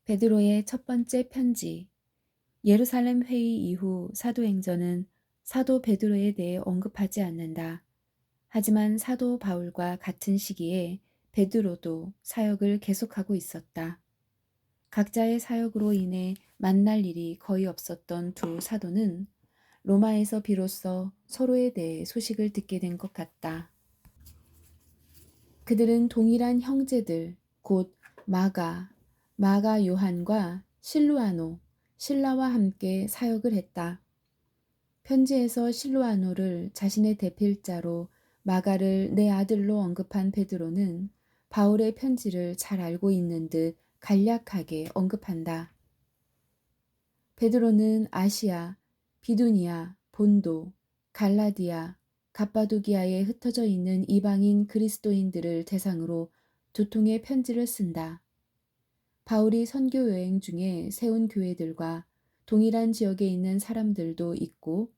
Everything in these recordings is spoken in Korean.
베드로의 첫 번째 편지. 예루살렘 회의 이후 사도행전은 사도 베드로에 대해 언급하지 않는다. 하지만 사도 바울과 같은 시기에 베드로도 사역을 계속하고 있었다. 각자의 사역으로 인해 만날 일이 거의 없었던 두 사도는 로마에서 비로소 서로에 대해 소식을 듣게 된 것 같다. 그들은 동일한 형제들, 곧 마가 요한과 실루아노, 실라와 함께 사역을 했다. 편지에서 실루아노를 자신의 대필자로 마가를 내 아들로 언급한 베드로는 바울의 편지를 잘 알고 있는 듯 간략하게 언급한다. 베드로는 아시아, 비두니아, 본도, 갈라디아, 갑바도기아에 흩어져 있는 이방인 그리스도인들을 대상으로 두 통의 편지를 쓴다. 바울이 선교 여행 중에 세운 교회들과 동일한 지역에 있는 사람들도 있고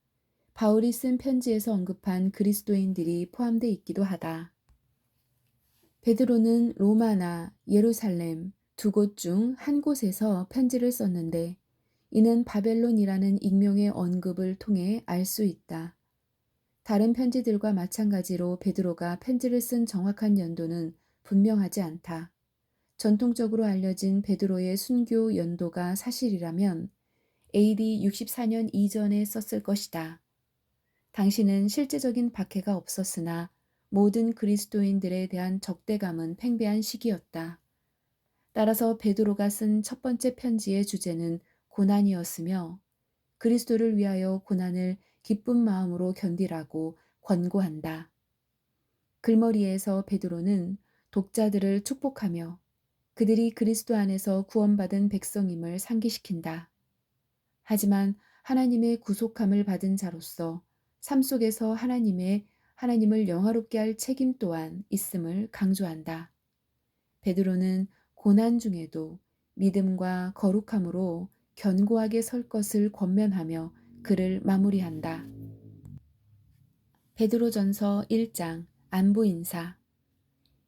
바울이 쓴 편지에서 언급한 그리스도인들이 포함되어 있기도 하다. 베드로는 로마나 예루살렘 두 곳 중 한 곳에서 편지를 썼는데 이는 바벨론이라는 익명의 언급을 통해 알 수 있다. 다른 편지들과 마찬가지로 베드로가 편지를 쓴 정확한 연도는 분명하지 않다. 전통적으로 알려진 베드로의 순교 연도가 사실이라면 AD 64년 이전에 썼을 것이다. 당시는 실제적인 박해가 없었으나 모든 그리스도인들에 대한 적대감은 팽배한 시기였다. 따라서 베드로가 쓴 첫 번째 편지의 주제는 고난이었으며 그리스도를 위하여 고난을 기쁜 마음으로 견디라고 권고한다. 글머리에서 베드로는 독자들을 축복하며 그들이 그리스도 안에서 구원받은 백성임을 상기시킨다. 하지만 하나님의 구속함을 받은 자로서 삶 속에서 하나님을 영화롭게 할 책임 또한 있음을 강조한다. 베드로는 고난 중에도 믿음과 거룩함으로 견고하게 설 것을 권면하며 글을 마무리한다. 베드로전서 1장 안부 인사.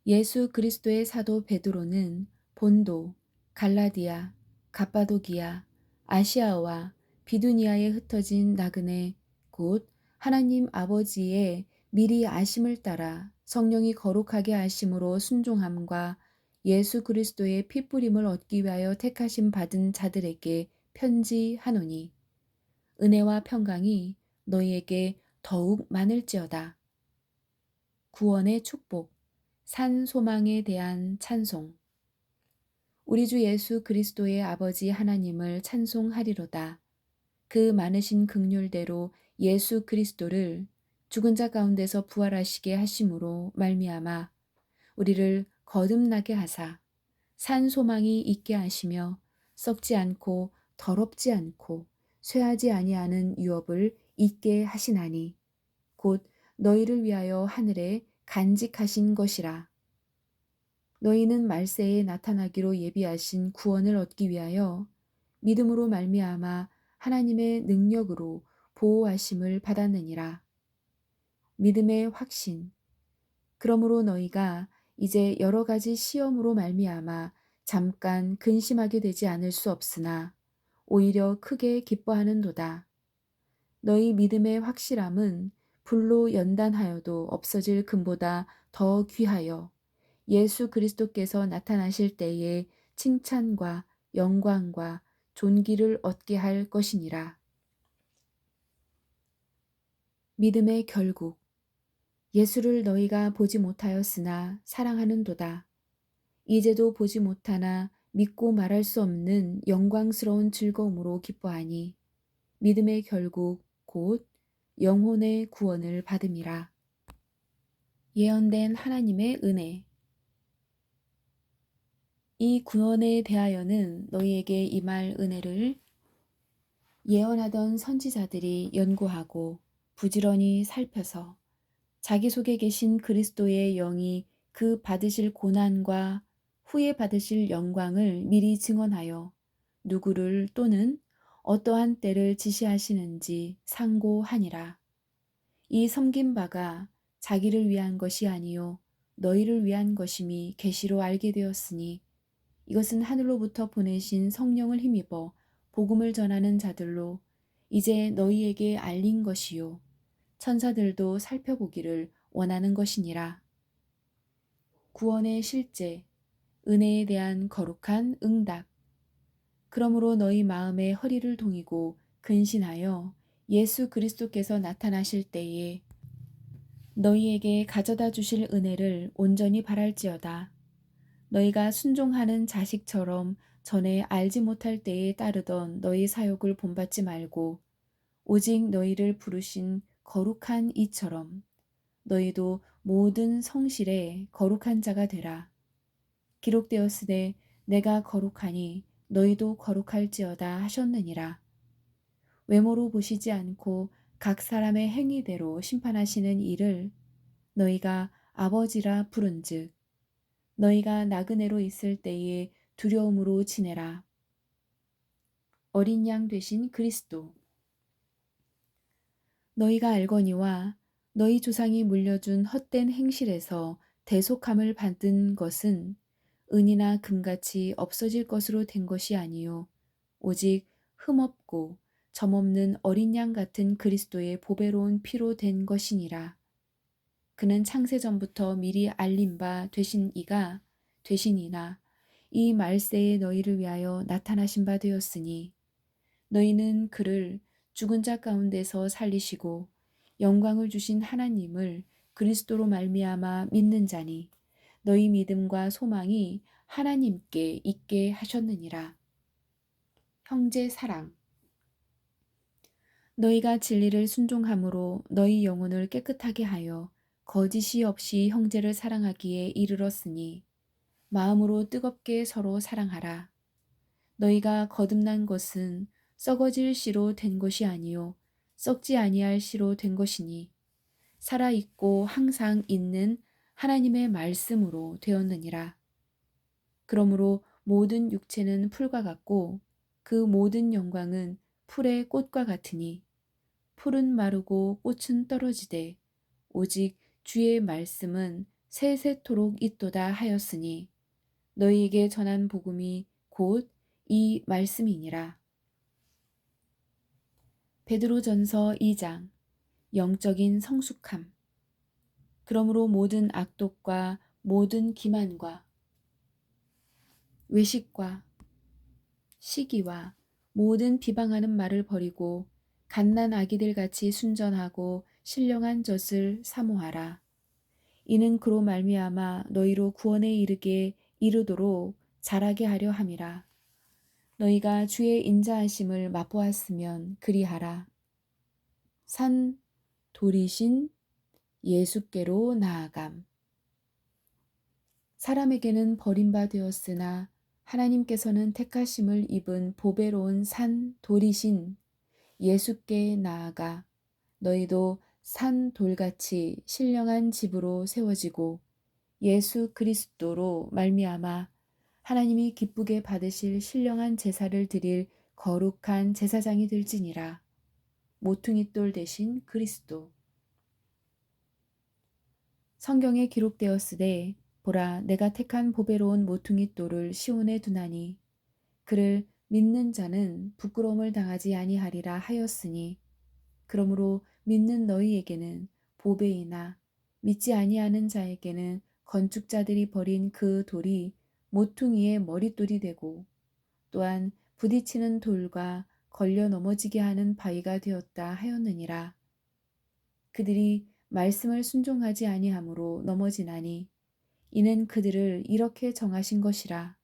예수 그리스도의 사도 베드로는 본도, 갈라디아, 갑바도기아, 아시아와 비두니아에 흩어진 나그네 곧 하나님 아버지의 미리 아심을 따라 성령이 거룩하게 하심으로 순종함과 예수 그리스도의 피뿌림을 얻기 위하여 택하심 받은 자들에게 편지하노니 은혜와 평강이 너희에게 더욱 많을지어다. 구원의 축복, 산 소망에 대한 찬송. 우리 주 예수 그리스도의 아버지 하나님을 찬송하리로다. 그 많으신 긍휼대로 예수 그리스도를 죽은 자 가운데서 부활하시게 하심으로 말미암아 우리를 거듭나게 하사 산 소망이 있게 하시며 썩지 않고 더럽지 않고 쇠하지 아니하는 유업을 있게 하시나니 곧 너희를 위하여 하늘에 간직하신 것이라. 너희는 말세에 나타나기로 예비하신 구원을 얻기 위하여 믿음으로 말미암아 하나님의 능력으로 보호하심을 받았느니라. 믿음의 확신. 그러므로 너희가 이제 여러 가지 시험으로 말미암아 잠깐 근심하게 되지 않을 수 없으나 오히려 크게 기뻐하는도다. 너희 믿음의 확실함은 불로 연단하여도 없어질 금보다 더 귀하여 예수 그리스도께서 나타나실 때에 칭찬과 영광과 존귀를 얻게 할 것이니라. 믿음의 결국. 예수를 너희가 보지 못하였으나 사랑하는도다. 이제도 보지 못하나 믿고 말할 수 없는 영광스러운 즐거움으로 기뻐하니 믿음의 결국 곧 영혼의 구원을 받음이라. 예언된 하나님의 은혜. 이 구원에 대하여는 너희에게 임할 은혜를 예언하던 선지자들이 연구하고 부지런히 살펴서 자기 속에 계신 그리스도의 영이 그 받으실 고난과 후에 받으실 영광을 미리 증언하여 누구를 또는 어떠한 때를 지시하시는지 상고하니라. 이 섬긴 바가 자기를 위한 것이 아니요 너희를 위한 것임이 계시로 알게 되었으니 이것은 하늘로부터 보내신 성령을 힘입어 복음을 전하는 자들로 이제 너희에게 알린 것이요 천사들도 살펴보기를 원하는 것이니라. 구원의 실제, 은혜에 대한 거룩한 응답. 그러므로 너희 마음에 허리를 동이고 근신하여 예수 그리스도께서 나타나실 때에 너희에게 가져다 주실 은혜를 온전히 바랄지어다. 너희가 순종하는 자식처럼 전에 알지 못할 때에 따르던 너희 사욕을 본받지 말고 오직 너희를 부르신 거룩한 이처럼 너희도 모든 성실에 거룩한 자가 되라. 기록되었으되 내가 거룩하니 너희도 거룩할지어다 하셨느니라. 외모로 보시지 않고 각 사람의 행위대로 심판하시는 이를 너희가 아버지라 부른즉 너희가 나그네로 있을 때에 두려움으로 지내라. 어린 양 되신 그리스도. 너희가 알거니와 너희 조상이 물려준 헛된 행실에서 대속함을 받은 것은 은이나 금같이 없어질 것으로 된 것이 아니요 오직 흠없고 점없는 어린 양 같은 그리스도의 보배로운 피로 된 것이니라. 그는 창세전부터 미리 알린 바 되신 이가 되시니나 이 말세에 너희를 위하여 나타나신 바 되었으니 너희는 그를 죽은 자 가운데서 살리시고 영광을 주신 하나님을 그리스도로 말미암아 믿는 자니 너희 믿음과 소망이 하나님께 있게 하셨느니라. 형제 사랑. 너희가 진리를 순종함으로 너희 영혼을 깨끗하게 하여 거짓이 없이 형제를 사랑하기에 이르렀으니 마음으로 뜨겁게 서로 사랑하라. 너희가 거듭난 것은 썩어질 씨로 된 것이 아니요 썩지 아니할 씨로 된 것이니 살아 있고 항상 있는 하나님의 말씀으로 되었느니라. 그러므로 모든 육체는 풀과 같고 그 모든 영광은 풀의 꽃과 같으니 풀은 마르고 꽃은 떨어지되 오직 주의 말씀은 세세토록 있도다 하였으니 너희에게 전한 복음이 곧 이 말씀이니라. 베드로전서 2장. 영적인 성숙함. 그러므로 모든 악독과 모든 기만과 외식과 시기와 모든 비방하는 말을 버리고 갓난 아기들 같이 순전하고 신령한 젖을 사모하라. 이는 그로 말미암아 너희로 구원에 이르게 이르도록 자라게 하려 함이라. 너희가 주의 인자하심을 맛보았으면 그리하라. 산 돌이신 예수께로 나아감. 사람에게는 버림받되었으나 하나님께서는 택하심을 입은 보배로운 산 돌이신 예수께 나아가 너희도 산 돌같이 신령한 집으로 세워지고 예수 그리스도로 말미암아 하나님이 기쁘게 받으실 신령한 제사를 드릴 거룩한 제사장이 될지니라. 모퉁이 돌 대신 그리스도. 성경에 기록되었으되 보라 내가 택한 보배로운 모퉁이 돌을 시온에 두나니 그를 믿는 자는 부끄러움을 당하지 아니하리라 하였으니 그러므로 믿는 너희에게는 보배이나 믿지 아니하는 자에게는 건축자들이 버린 그 돌이 모퉁이의 머릿돌이 되고 또한 부딪히는 돌과 걸려 넘어지게 하는 바위가 되었다 하였느니라. 그들이 말씀을 순종하지 아니하므로 넘어지나니 이는 그들을 이렇게 정하신 것이라.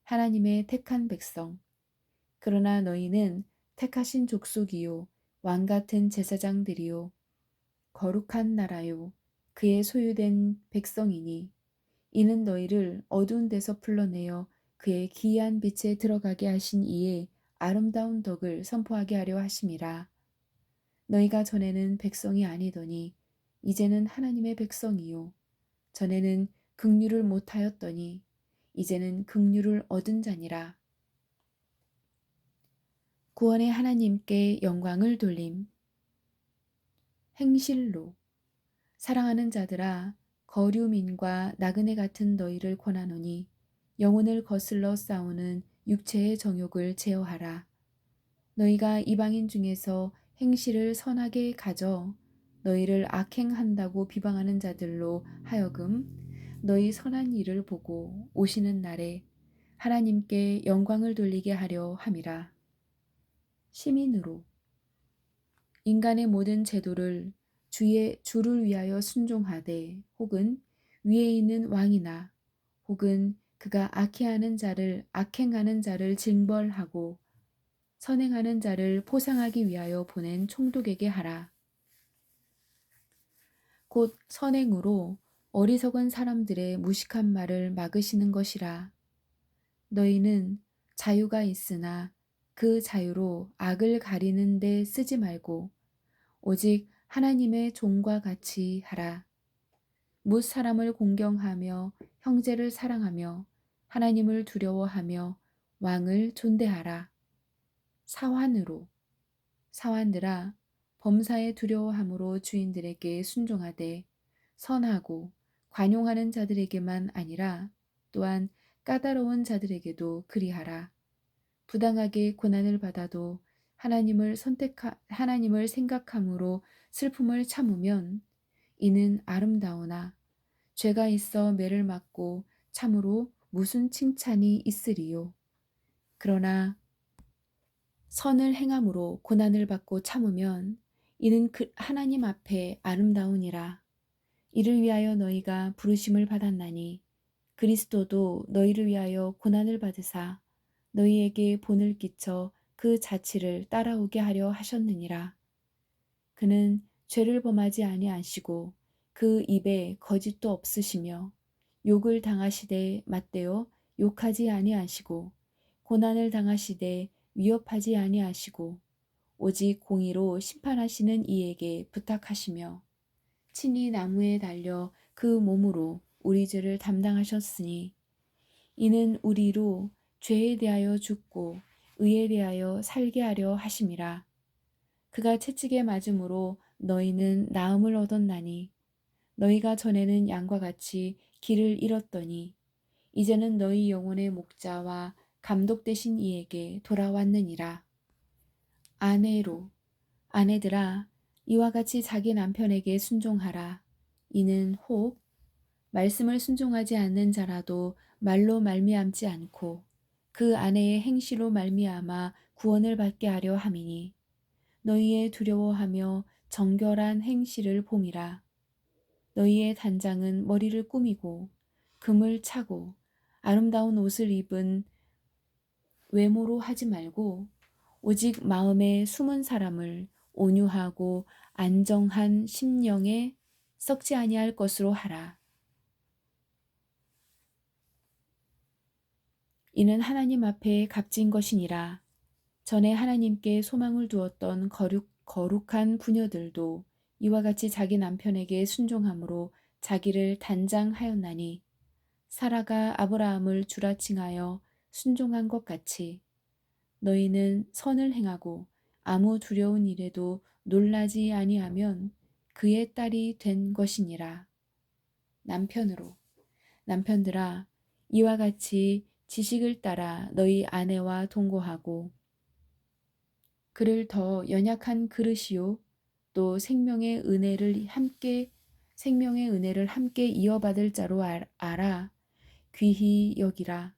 하나님의 택한 백성. 그러나 너희는 택하신 족속이요 왕 같은 제사장들이요 거룩한 나라요 그의 소유된 백성이니 이는 너희를 어두운 데서 불러내어 그의 기이한 빛에 들어가게 하신 이의 아름다운 덕을 선포하게 하려 하심이라. 너희가 전에는 백성이 아니더니 이제는 하나님의 백성이요 전에는 긍휼을 못하였더니 이제는 긍휼을 얻은 자니라. 구원의 하나님께 영광을 돌림. 행실로. 사랑하는 자들아 거류민과 나그네 같은 너희를 권하노니 영혼을 거슬러 싸우는 육체의 정욕을 제어하라. 너희가 이방인 중에서 행실을 선하게 가져 너희를 악행한다고 비방하는 자들로 하여금 너희 선한 일을 보고 오시는 날에 하나님께 영광을 돌리게 하려 함이라. 시민으로 인간의 모든 제도를 주를 위하여 순종하되 혹은 위에 있는 왕이나 혹은 그가 악행하는 자를 징벌하고 선행하는 자를 포상하기 위하여 보낸 총독에게 하라. 곧 선행으로 어리석은 사람들의 무식한 말을 막으시는 것이라. 너희는 자유가 있으나 그 자유로 악을 가리는 데 쓰지 말고 오직 하나님의 종과 같이 하라. 뭇 사람을 공경하며 형제를 사랑하며 하나님을 두려워하며 왕을 존대하라. 사환으로 사환들아 범사에 두려워함으로 주인들에게 순종하되 선하고 관용하는 자들에게만 아니라 또한 까다로운 자들에게도 그리하라. 부당하게 고난을 받아도 하나님을 생각함으로 슬픔을 참으면 이는 아름다우나 죄가 있어 매를 맞고 참으로 무슨 칭찬이 있으리요. 그러나 선을 행함으로 고난을 받고 참으면 이는 하나님 앞에 아름다우니라. 이를 위하여 너희가 부르심을 받았나니 그리스도도 너희를 위하여 고난을 받으사 너희에게 본을 끼쳐 그 자치를 따라오게 하려 하셨느니라. 그는 죄를 범하지 아니하시고 그 입에 거짓도 없으시며 욕을 당하시되 맞대어 욕하지 아니하시고 고난을 당하시되 위협하지 아니하시고 오직 공의로 심판하시는 이에게 부탁하시며 친히 나무에 달려 그 몸으로 우리 죄를 담당하셨으니 이는 우리로 죄에 대하여 죽고 의에 대하여 살게 하려 하심이라. 그가 채찍에 맞음으로 너희는 나음을 얻었나니 너희가 전에는 양과 같이 길을 잃었더니 이제는 너희 영혼의 목자와 감독 되신 이에게 돌아왔느니라. 아내들아 이와 같이 자기 남편에게 순종하라. 이는 혹 말씀을 순종하지 않는 자라도 말로 말미암지 않고 그 아내의 행실로 말미암아 구원을 받게 하려 함이니 너희의 두려워하며 정결한 행실을 봄이라. 너희의 단장은 머리를 꾸미고 금을 차고 아름다운 옷을 입은 외모로 하지 말고 오직 마음에 숨은 사람을 온유하고 안정한 심령에 썩지 아니할 것으로 하라. 이는 하나님 앞에 값진 것이니라. 전에 하나님께 소망을 두었던 거룩한 부녀들도 이와 같이 자기 남편에게 순종함으로 자기를 단장하였나니 사라가 아브라함을 주라 칭하여 순종한 것 같이 너희는 선을 행하고 아무 두려운 일에도 놀라지 아니하면 그의 딸이 된 것이니라. 남편들아 이와 같이 지식을 따라 너희 아내와 동거하고 그를 더 연약한 그릇이요 또 생명의 은혜를 함께 이어받을 자로 알아 귀히 여기라.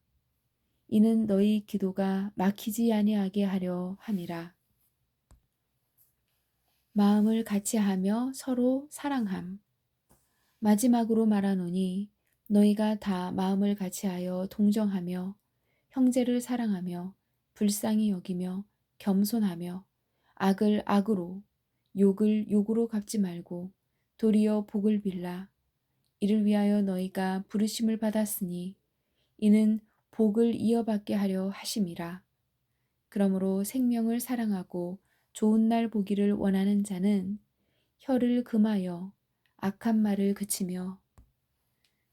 이는 너희 기도가 막히지 아니하게 하려 함이라. 마음을 같이하며 서로 사랑함. 마지막으로 말하노니 너희가 다 마음을 같이하여 동정하며 형제를 사랑하며 불쌍히 여기며 겸손하며 악을 악으로 욕을 욕으로 갚지 말고 도리어 복을 빌라. 이를 위하여 너희가 부르심을 받았으니 이는 복을 이어받게 하려 하심이라. 그러므로 생명을 사랑하고 좋은 날 보기를 원하는 자는 혀를 금하여 악한 말을 그치며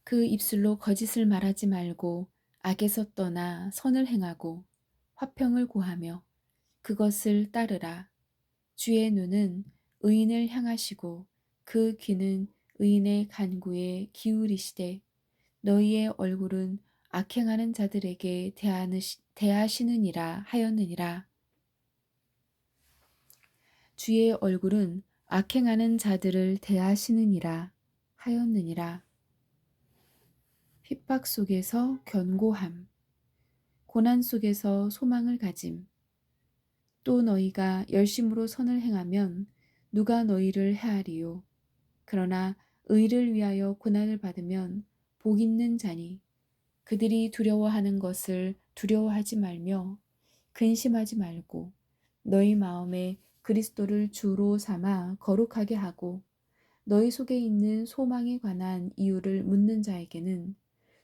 그 입술로 거짓을 말하지 말고 악에서 떠나 선을 행하고 화평을 구하며 그것을 따르라. 주의 눈은 의인을 향하시고 그 귀는 의인의 간구에 기울이시되 너희의 얼굴은 악행하는 자들에게 대하시느니라 하였느니라. 주의 얼굴은 악행하는 자들을 대하시느니라 하였느니라. 핍박 속에서 견고함, 고난 속에서 소망을 가짐. 또 너희가 열심으로 선을 행하면 누가 너희를 해하리요. 그러나 의를 위하여 고난을 받으면 복 있는 자니 그들이 두려워하는 것을 두려워하지 말며 근심하지 말고 너희 마음에 그리스도를 주로 삼아 거룩하게 하고 너희 속에 있는 소망에 관한 이유를 묻는 자에게는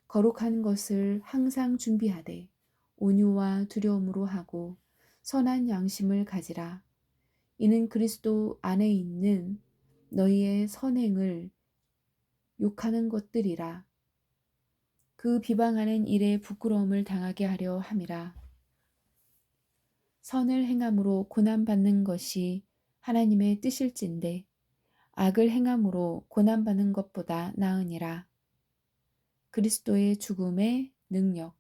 거룩한 것을 항상 준비하되 온유와 두려움으로 하고 선한 양심을 가지라. 이는 그리스도 안에 있는 너희의 선행을 욕하는 것들이라. 그 비방하는 일에 부끄러움을 당하게 하려 함이라. 선을 행함으로 고난받는 것이 하나님의 뜻일진데 악을 행함으로 고난받는 것보다 나으니라. 그리스도의 죽음의 능력.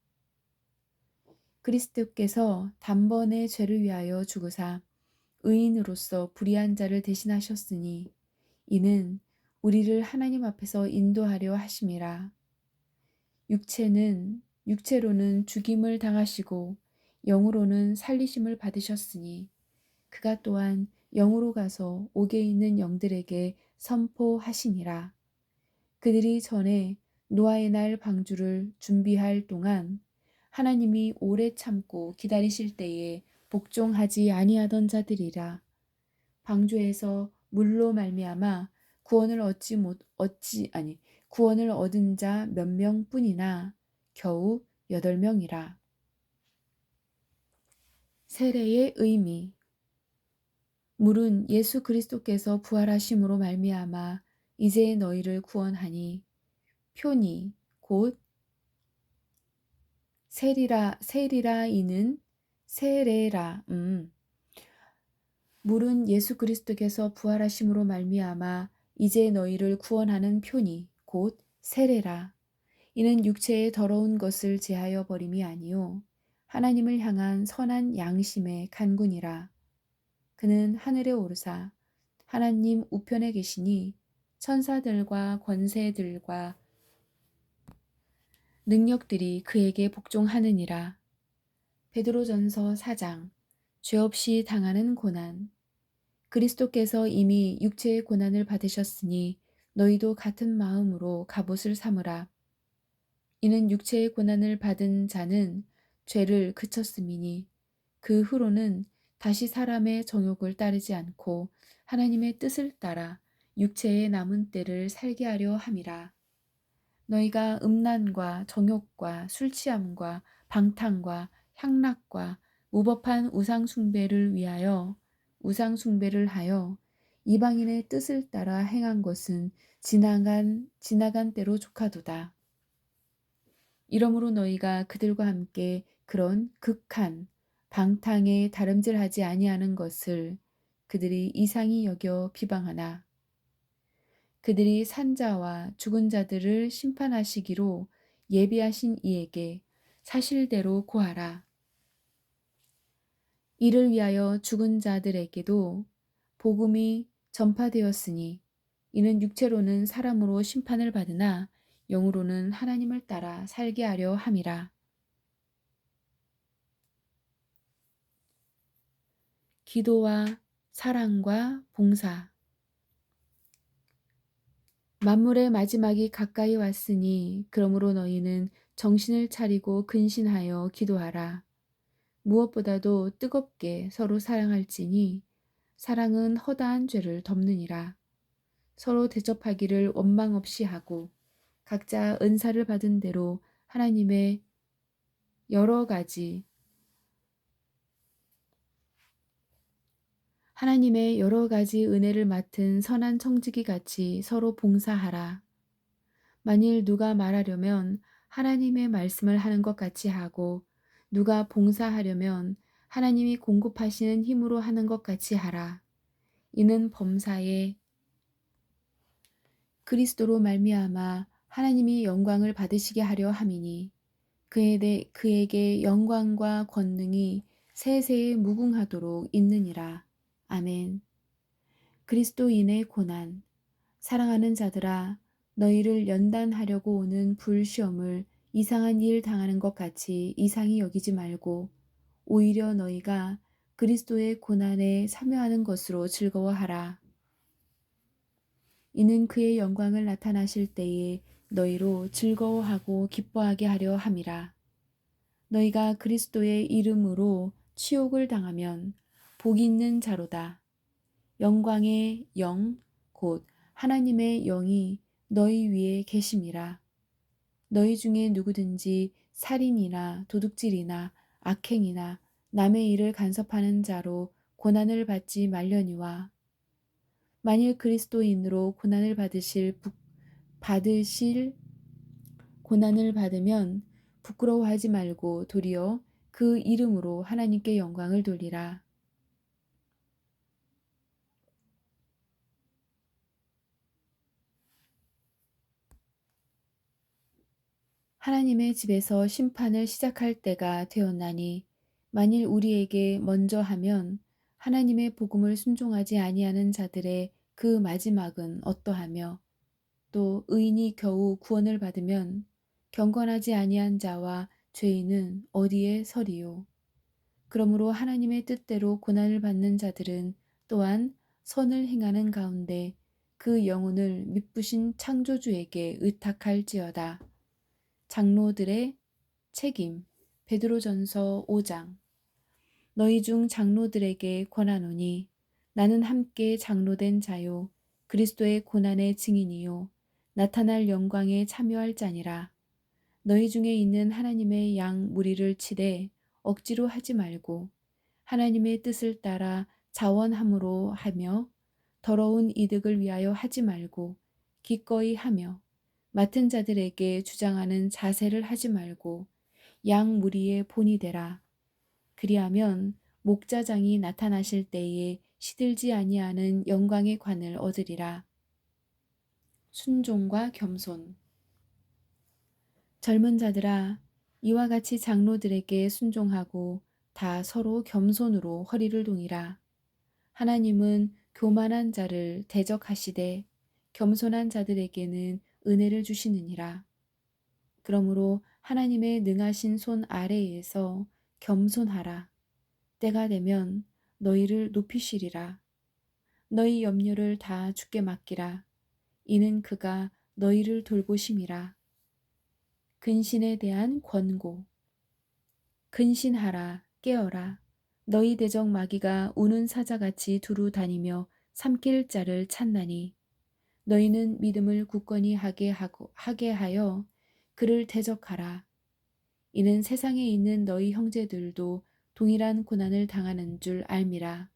그리스도께서 단번에 죄를 위하여 죽으사 의인으로서 불의한 자를 대신하셨으니 이는 우리를 하나님 앞에서 인도하려 하심이라. 육체로는 죽임을 당하시고 영으로는 살리심을 받으셨으니 그가 또한 영으로 가서 옥에 있는 영들에게 선포하시니라. 그들이 전에 노아의 날 방주를 준비할 동안 하나님이 오래 참고 기다리실 때에 복종하지 아니하던 자들이라. 방주에서 물로 말미암아 구원을 얻은 자 몇 명뿐이나 겨우 8명이라. 세례의 의미. 물은 예수 그리스도께서 부활하심으로 말미암아 이제 너희를 구원하니 표니 곧 세리라 이는 세례라. 물은 예수 그리스도께서 부활하심으로 말미암아 이제 너희를 구원하는 표니 곧 세례라. 이는 육체의 더러운 것을 제하여 버림이 아니요 하나님을 향한 선한 양심의 간군이라. 그는 하늘에 오르사 하나님 우편에 계시니 천사들과 권세들과 능력들이 그에게 복종하느니라. 베드로전서 4장. 죄 없이 당하는 고난. 그리스도께서 이미 육체의 고난을 받으셨으니 너희도 같은 마음으로 갑옷을 삼으라. 이는 육체의 고난을 받은 자는 죄를 그쳤음이니 그 후로는 다시 사람의 정욕을 따르지 않고 하나님의 뜻을 따라 육체의 남은 때를 살게 하려 함이라. 너희가 음란과 정욕과 술 취함과 방탕과 향락과 무법한 우상 숭배를 하여 이방인의 뜻을 따라 행한 것은 지나간 때로 족하도다. 이러므로 너희가 그들과 함께 그런 극한 방탕에 다름질하지 아니하는 것을 그들이 이상히 여겨 비방하나 그들이 산자와 죽은 자들을 심판하시기로 예비하신 이에게 사실대로 고하라. 이를 위하여 죽은 자들에게도 복음이 전파되었으니 이는 육체로는 사람으로 심판을 받으나 영으로는 하나님을 따라 살게 하려 함이라. 기도와 사랑과 봉사. 만물의 마지막이 가까이 왔으니 그러므로 너희는 정신을 차리고 근신하여 기도하라. 무엇보다도 뜨겁게 서로 사랑할지니 사랑은 허다한 죄를 덮느니라. 서로 대접하기를 원망 없이 하고 각자 은사를 받은 대로 하나님의 여러 가지 은혜를 맡은 선한 청지기 같이 서로 봉사하라. 만일 누가 말하려면 하나님의 말씀을 하는 것 같이 하고 누가 봉사하려면 하나님이 공급하시는 힘으로 하는 것 같이 하라. 이는 범사에 그리스도로 말미암아 하나님이 영광을 받으시게 하려 함이니 그에게 영광과 권능이 세세에 무궁하도록 있느니라. 아멘. 그리스도인의 고난. 사랑하는 자들아, 너희를 연단하려고 오는 불시험을 이상한 일 당하는 것 같이 이상히 여기지 말고 오히려 너희가 그리스도의 고난에 참여하는 것으로 즐거워하라. 이는 그의 영광을 나타나실 때에 너희로 즐거워하고 기뻐하게 하려 함이라. 너희가 그리스도의 이름으로 치욕을 당하면 복이 있는 자로다. 영광의 영, 곧 하나님의 영이 너희 위에 계심이라. 너희 중에 누구든지 살인이나 도둑질이나 악행이나 남의 일을 간섭하는 자로 고난을 받지 말려니와 만일 그리스도인으로 받으실 고난을 받으면 부끄러워하지 말고 도리어 그 이름으로 하나님께 영광을 돌리라. 하나님의 집에서 심판을 시작할 때가 되었나니 만일 우리에게 먼저 하면 하나님의 복음을 순종하지 아니하는 자들의 그 마지막은 어떠하며 또 의인이 겨우 구원을 받으면 경건하지 아니한 자와 죄인은 어디에 서리요. 그러므로 하나님의 뜻대로 고난을 받는 자들은 또한 선을 행하는 가운데 그 영혼을 미쁘신 창조주에게 의탁할지어다. 장로들의 책임. 베드로전서 5장. 너희 중 장로들에게 권하노니 나는 함께 장로된 자요 그리스도의 고난의 증인이요 나타날 영광에 참여할 자니라. 너희 중에 있는 하나님의 양 무리를 치되 억지로 하지 말고 하나님의 뜻을 따라 자원함으로 하며 더러운 이득을 위하여 하지 말고 기꺼이 하며 맡은 자들에게 주장하는 자세를 하지 말고 양 무리의 본이 되라. 그리하면 목자장이 나타나실 때에 시들지 아니하는 영광의 관을 얻으리라. 순종과 겸손. 젊은 자들아, 이와 같이 장로들에게 순종하고 다 서로 겸손으로 허리를 동이라. 하나님은 교만한 자를 대적하시되 겸손한 자들에게는 은혜를 주시느니라. 그러므로 하나님의 능하신 손 아래에서 겸손하라. 때가 되면 너희를 높이시리라. 너희 염려를 다 주께 맡기라. 이는 그가 너희를 돌보심이라. 근신에 대한 권고. 근신하라, 깨어라. 너희 대적 마귀가 우는 사자같이 두루 다니며 삼킬 자를 찾나니 너희는 믿음을 굳건히 하게 하여 그를 대적하라. 이는 세상에 있는 너희 형제들도 동일한 고난을 당하는 줄 알미라.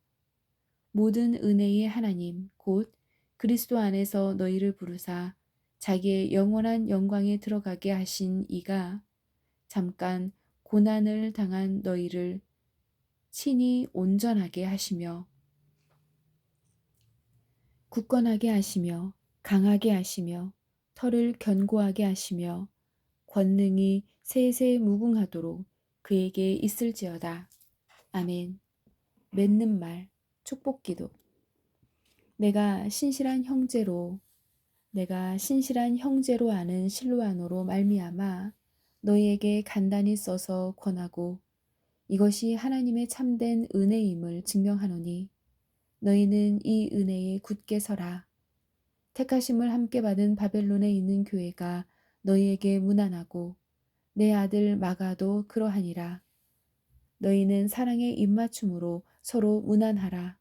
모든 은혜의 하나님 곧 그리스도 안에서 너희를 부르사 자기의 영원한 영광에 들어가게 하신 이가 잠깐 고난을 당한 너희를 친히 온전하게 하시며 굳건하게 하시며 강하게 하시며 털을 견고하게 하시며 권능이 세세 무궁하도록 그에게 있을지어다. 아멘. 맺는 말, 축복기도. 내가 신실한 형제로 아는 실로아노로 말미암아 너희에게 간단히 써서 권하고 이것이 하나님의 참된 은혜임을 증명하노니 너희는 이 은혜에 굳게 서라. 택하심을 함께 받은 바벨론에 있는 교회가 너희에게 문안하고 내 아들 마가도 그러하니라. 너희는 사랑의 입맞춤으로 서로 문안하라.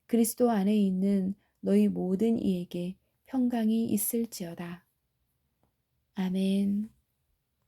그리스도 안에 있는 너희 모든 이에게 평강이 있을지어다. 아멘.